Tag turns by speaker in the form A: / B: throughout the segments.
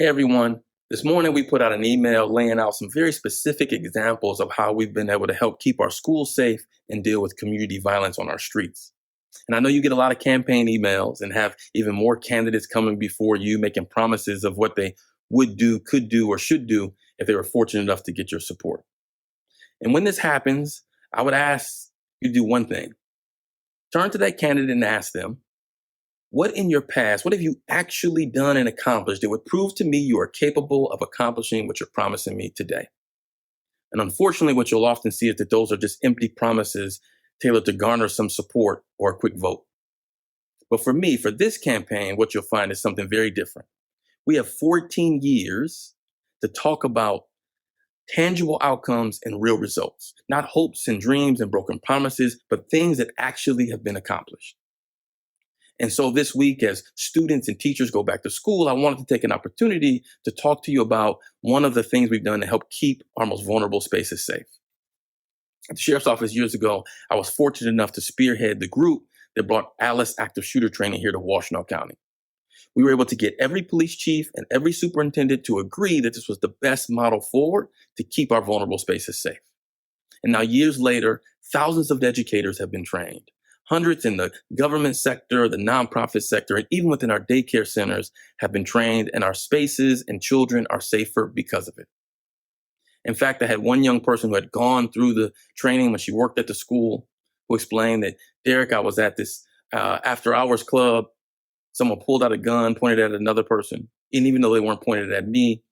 A: Hey everyone, this morning we put out an email laying out some very specific examples of how we've been able to help keep our schools safe and deal with community violence on our streets. And I know you get a lot of campaign emails and have even more candidates coming before you making promises of what they would do, could do, or should do if they were fortunate enough to get your support. And when this happens, I would ask you to do one thing. Turn to that candidate and ask them, what in your past, what have you actually done and accomplished that would prove to me you are capable of accomplishing what you're promising me today? And unfortunately, what you'll often see is that those are just empty promises tailored to garner some support or a quick vote. But for me, for this campaign, what you'll find is something very different. We have 14 years to talk about tangible outcomes and real results, not hopes and dreams and broken promises, but things that actually have been accomplished. And so this week, as students and teachers go back to school, I wanted to take an opportunity to talk to you about one of the things we've done to help keep our most vulnerable spaces safe. At the sheriff's office years ago, I was fortunate enough to spearhead the group that brought Alice active shooter training here to Washtenaw County. We were able to get every police chief and every superintendent to agree that this was the best model forward to keep our vulnerable spaces safe. And now years later, thousands of educators have been trained. Hundreds in the government sector, the nonprofit sector, and even within our daycare centers have been trained, and our spaces and children are safer because of it. In fact, I had one young person who had gone through the training when she worked at the school who explained that, Derek, I was at this after hours club. Someone pulled out a gun, pointed at another person. And even though they weren't pointed at me,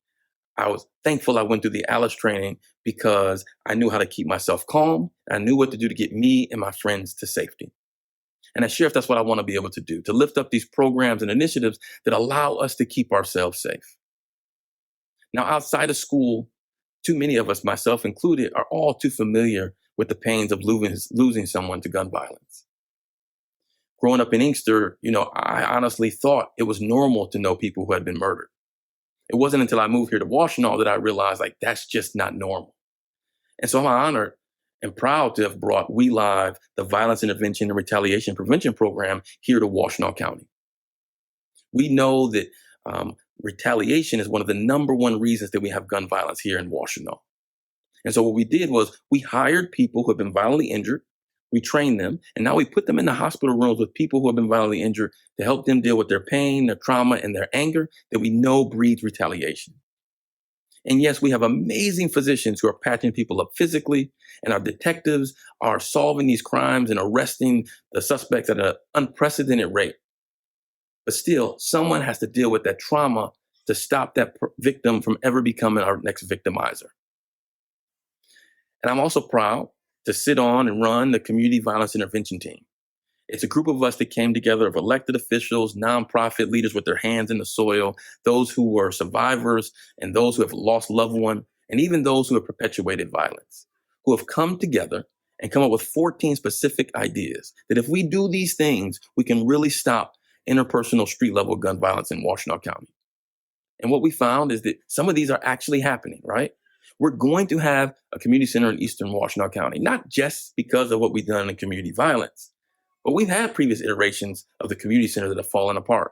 A: I was thankful I went through the Alice training because I knew how to keep myself calm. I knew what to do to get me and my friends to safety. And as sheriff, that's what I want to be able to do, to lift up these programs and initiatives that allow us to keep ourselves safe. Now, outside of school, too many of us, myself included, are all too familiar with the pains of losing someone to gun violence. Growing up in Inkster, I honestly thought it was normal to know people who had been murdered. It wasn't until I moved here to Washtenaw that I realized, that's just not normal. And so I'm honored and proud to have brought We Live, the Violence Intervention and Retaliation Prevention Program, here to Washtenaw County. We know that retaliation is one of the number one reasons that we have gun violence here in Washtenaw. And so what we did was we hired people who have been violently injured, we trained them, and now we put them in the hospital rooms with people who have been violently injured to help them deal with their pain, their trauma, and their anger that we know breeds retaliation. And yes, we have amazing physicians who are patching people up physically, and our detectives are solving these crimes and arresting the suspects at an unprecedented rate. But still, someone has to deal with that trauma to stop that victim from ever becoming our next victimizer. And I'm also proud to sit on and run the Community Violence Intervention Team. It's a group of us that came together of elected officials, nonprofit leaders with their hands in the soil, those who were survivors and those who have lost loved ones, and even those who have perpetuated violence, who have come together and come up with 14 specific ideas that if we do these things, we can really stop interpersonal street level gun violence in Washtenaw County. And what we found is that some of these are actually happening, right? We're going to have a community center in Eastern Washtenaw County, not just because of what we've done in community violence, but we've had previous iterations of the community center that have fallen apart.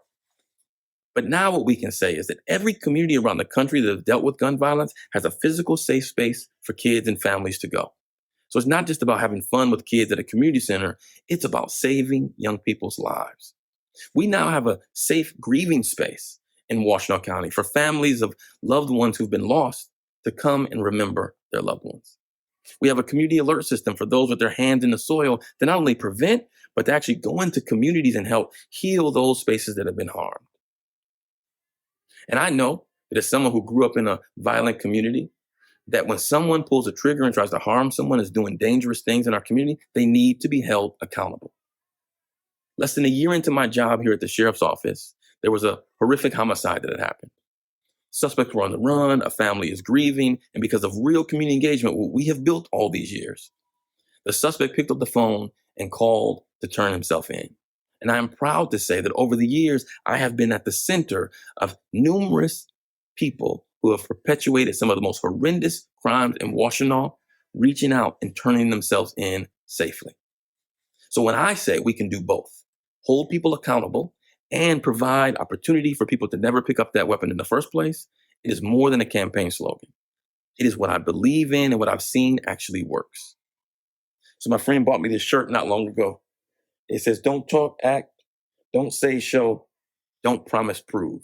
A: But now what we can say is that every community around the country that have dealt with gun violence has a physical safe space for kids and families to go. So it's not just about having fun with kids at a community center, it's about saving young people's lives. We now have a safe grieving space in Washtenaw County for families of loved ones who've been lost to come and remember their loved ones. We have a community alert system for those with their hands in the soil to not only prevent, but to actually go into communities and help heal those spaces that have been harmed. And I know that as someone who grew up in a violent community, that when someone pulls a trigger and tries to harm someone, is doing dangerous things in our community, they need to be held accountable. Less than a year into my job here at the sheriff's office, there was a horrific homicide that had happened. Suspects were on the run, a family is grieving, and because of real community engagement, what we have built all these years, the suspect picked up the phone and called to turn himself in. And I am proud to say that over the years, I have been at the center of numerous people who have perpetuated some of the most horrendous crimes in Washtenaw, reaching out and turning themselves in safely. So when I say we can do both, hold people accountable and provide opportunity for people to never pick up that weapon in the first place, it is more than a campaign slogan. It is what I believe in and what I've seen actually works. So my friend bought me this shirt not long ago. It says, "Don't talk, act, don't say, show, don't promise, prove."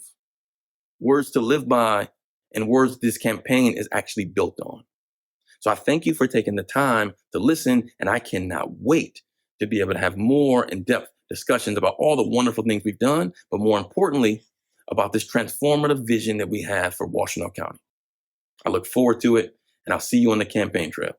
A: Words to live by and words this campaign is actually built on. So I thank you for taking the time to listen, and I cannot wait to be able to have more in-depth discussions about all the wonderful things we've done, but more importantly, about this transformative vision that we have for Washtenaw County. I look forward to it, and I'll see you on the campaign trail.